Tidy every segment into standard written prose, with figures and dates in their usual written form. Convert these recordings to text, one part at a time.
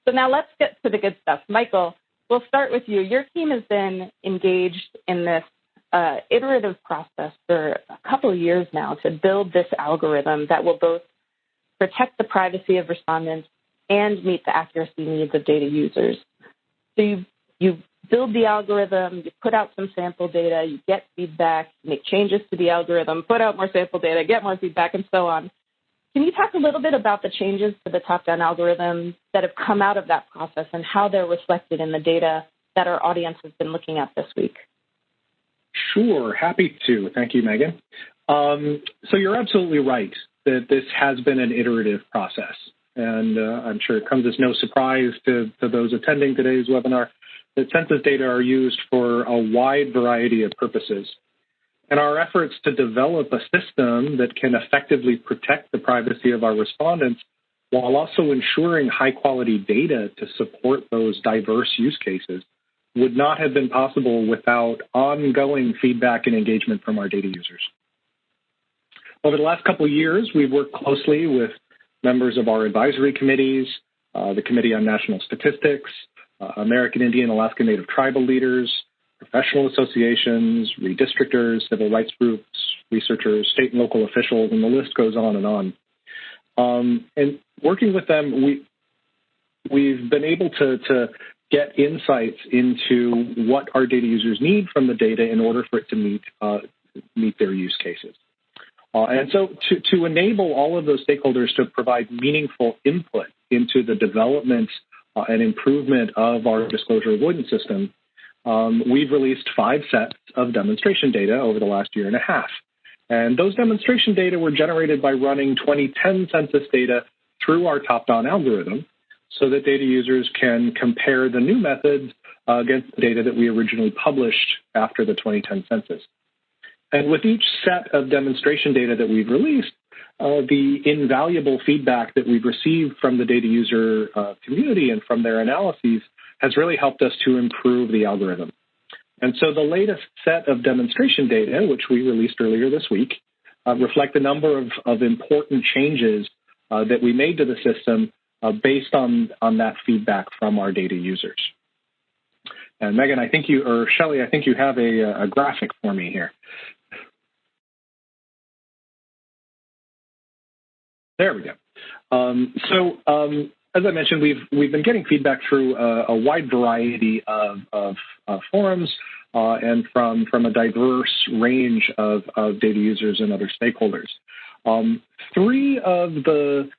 So now let's get to the good stuff. Michael, we'll start with you. Your team has been engaged in this iterative process for a couple of years now to build this algorithm that will both protect the privacy of respondents and meet the accuracy needs of data users. So you build the algorithm, you put out some sample data, you get feedback, make changes to the algorithm, put out more sample data, get more feedback, and so on. Can you talk a little bit about the changes to the top-down algorithm that have come out of that process and how they're reflected in the data that our audience has been looking at this week? Sure, happy to. Thank you, Megan. So you're absolutely right that this has been an iterative process. And I'm sure it comes as no surprise to those attending today's webinar that census data are used for a wide variety of purposes. And our efforts to develop a system that can effectively protect the privacy of our respondents while also ensuring high-quality data to support those diverse use cases would not have been possible without ongoing feedback and engagement from our data users. Over the last couple of years, we've worked closely with members of our advisory committees, the Committee on National Statistics, American Indian Alaska Native tribal leaders, professional associations, redistrictors, civil rights groups, researchers, state and local officials, and the list goes on and on. And working with them, we've been able to get insights into what our data users need from the data in order for it to meet their use cases. And so to enable all of those stakeholders to provide meaningful input into the development and improvement of our disclosure avoidance system, we've released 5 sets of demonstration data over the last year and a half. And those demonstration data were generated by running 2010 census data through our top-down algorithm so that data users can compare the new methods against the data that we originally published after the 2010 census. And with each set of demonstration data that we've released, the invaluable feedback that we've received from the data user community and from their analyses has really helped us to improve the algorithm. And so the latest set of demonstration data, which we released earlier this week, reflect a number of important changes that we made to the system based on that feedback from our data users. And Megan, I think or Shelley, I think you have a graphic for me here. There we go. As I mentioned, we've been getting feedback through a wide variety of forums and from a diverse range of data users and other stakeholders. 3 of the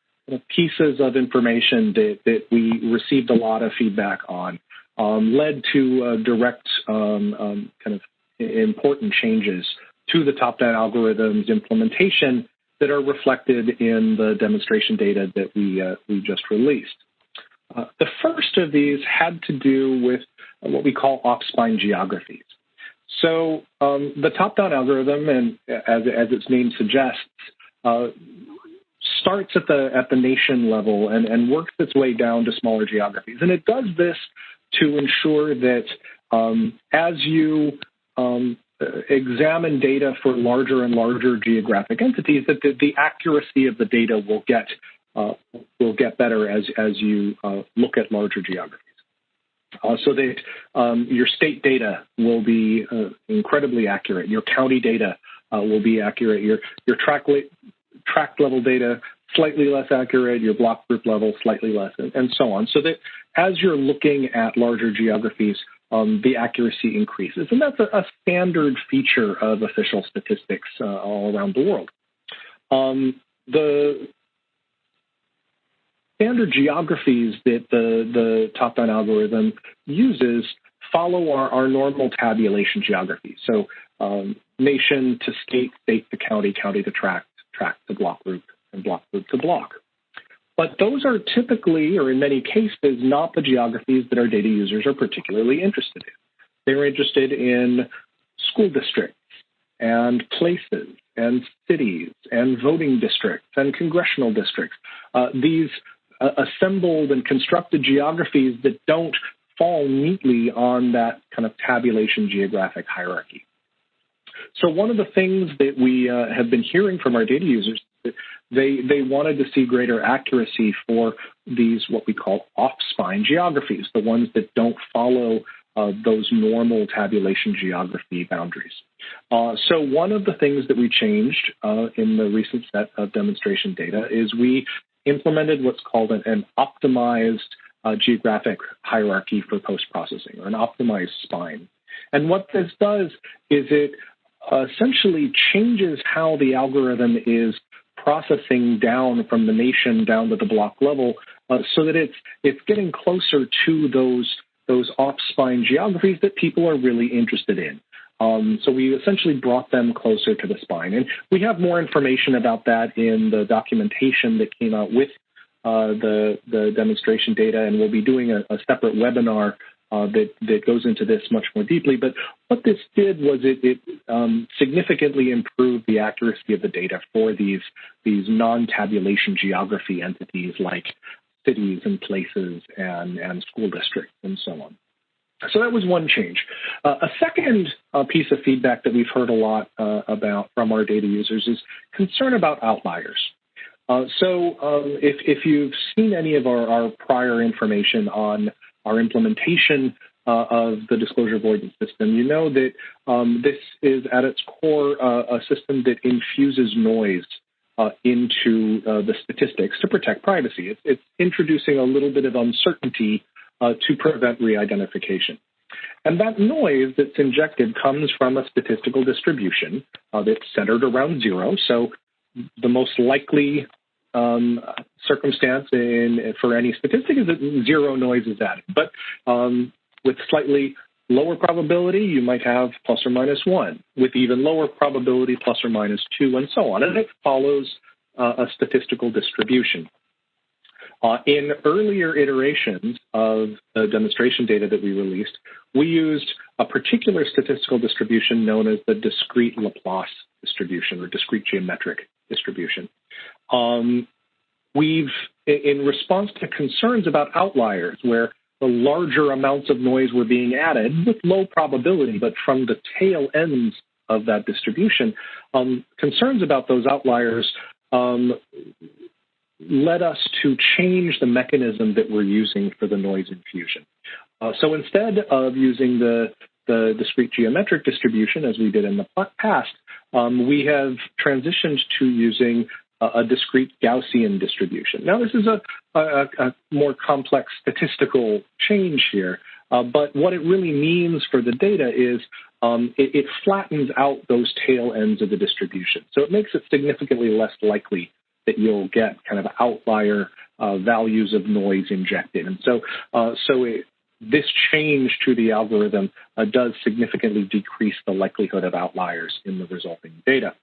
pieces of information that we received a lot of feedback on led to direct kind of important changes to the top-down algorithm's implementation that are reflected in the demonstration data that we just released. The first of these had to do with what we call off-spine geographies. So the top-down algorithm, and as its name suggests, starts at the nation level and works its way down to smaller geographies. And it does this to ensure that as you examine data for larger and larger geographic entities, that the accuracy of the data will get better as you look at larger geographies. So that your state data will be incredibly accurate. Your county data will be accurate. Your tract level data slightly less accurate. Your block group level slightly less, and so on. So that as you're looking at larger geographies, the accuracy increases. And that's a standard feature of official statistics all around the world. The standard geographies that the top-down algorithm uses follow our normal tabulation geography. So nation to state, state to county, county to tract, tract to block group, and block group to block. But those are typically, or in many cases, not the geographies that our data users are particularly interested in. They're interested in school districts and places and cities and voting districts and congressional districts. These assembled and constructed geographies that don't fall neatly on that kind of tabulation geographic hierarchy. So one of the things that we have been hearing from our data users, that they wanted to see greater accuracy for these, what we call off-spine geographies, the ones that don't follow those normal tabulation geography boundaries. So one of the things that we changed in the recent set of demonstration data is we implemented what's called an optimized geographic hierarchy for post-processing, or an optimized spine. And what this does is it essentially changes how the algorithm is processing down from the nation down to the block level, so that it's getting closer to those off-spine geographies that people are really interested in. So we essentially brought them closer to the spine. And we have more information about that in the documentation that came out with the demonstration data, and we'll be doing a separate webinar that goes into this much more deeply. But what this did was it significantly improved the accuracy of the data for these non-tabulation geography entities like cities and places and school districts and so on. So that was one change. A second piece of feedback that we've heard a lot about from our data users is concern about outliers. If you've seen any of our prior information on our implementation of the disclosure avoidance system, you know that this is at its core a system that infuses noise into the statistics to protect privacy. It's introducing a little bit of uncertainty to prevent re-identification. And that noise that's injected comes from a statistical distribution that's centered around 0. So the most likely circumstance for any statistic is that 0 noise is added. But with slightly lower probability, you might have plus or minus 1. With even lower probability, plus or minus 2, and so on. And it follows a statistical distribution. In earlier iterations of the demonstration data that we released, we used a particular statistical distribution known as the discrete Laplace distribution, or discrete geometric distribution. In response to concerns about outliers, where the larger amounts of noise were being added with low probability, but from the tail ends of that distribution, concerns about those outliers led us to change the mechanism that we're using for the noise infusion. So instead of using the discrete geometric distribution as we did in the past, we have transitioned to using a discrete Gaussian distribution. Now, this is a more complex statistical change here, but what it really means for the data is it flattens out those tail ends of the distribution. So it makes it significantly less likely that you'll get kind of outlier values of noise injected. And so, this change to the algorithm does significantly decrease the likelihood of outliers in the resulting data.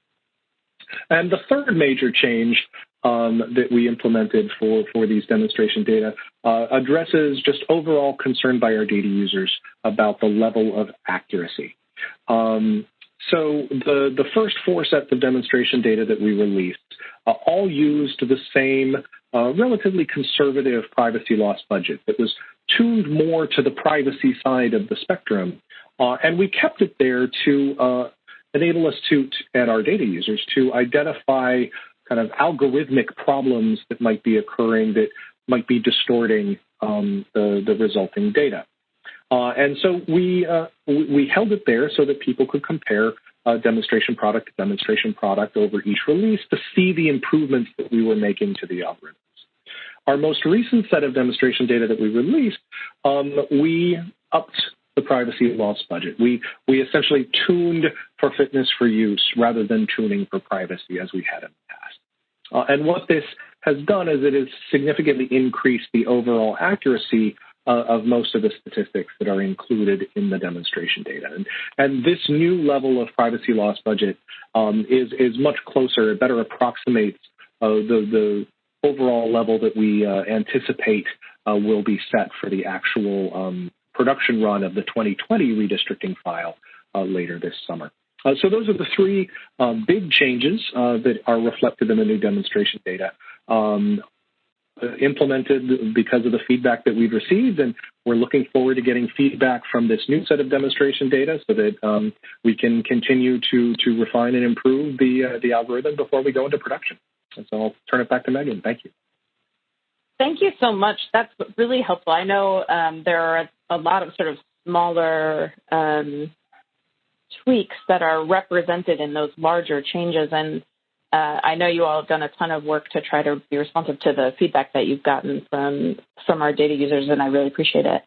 And the third major change that we implemented for these demonstration data addresses just overall concern by our data users about the level of accuracy. So the first 4 sets of demonstration data that we released all used the same relatively conservative privacy loss budget that was tuned more to the privacy side of the spectrum. And we kept it there to enable us and our data users to identify kind of algorithmic problems that might be occurring that might be distorting the resulting data. And so we held it there so that people could compare demonstration product to demonstration product over each release to see the improvements that we were making to the algorithms. Our most recent set of demonstration data that we released, we upped the privacy loss budget. We essentially tuned for fitness for use rather than tuning for privacy as we had in the past. And what this has done is it has significantly increased the overall accuracy of most of the statistics that are included in the demonstration data. And this new level of privacy loss budget is much closer, it better approximates the overall level that we anticipate will be set for the actual production run of the 2020 redistricting file later this summer. So those are the 3 big changes that are reflected in the new demonstration data. implemented because of the feedback that we've received, and we're looking forward to getting feedback from this new set of demonstration data so that we can continue to refine and improve the algorithm before we go into production. And so I'll turn it back to Meghan. Thank you. Thank you so much. That's really helpful. I know there are a lot of sort of smaller tweaks that are represented in those larger changes, and I know you all have done a ton of work to try to be responsive to the feedback that you've gotten from our data users, and I really appreciate it.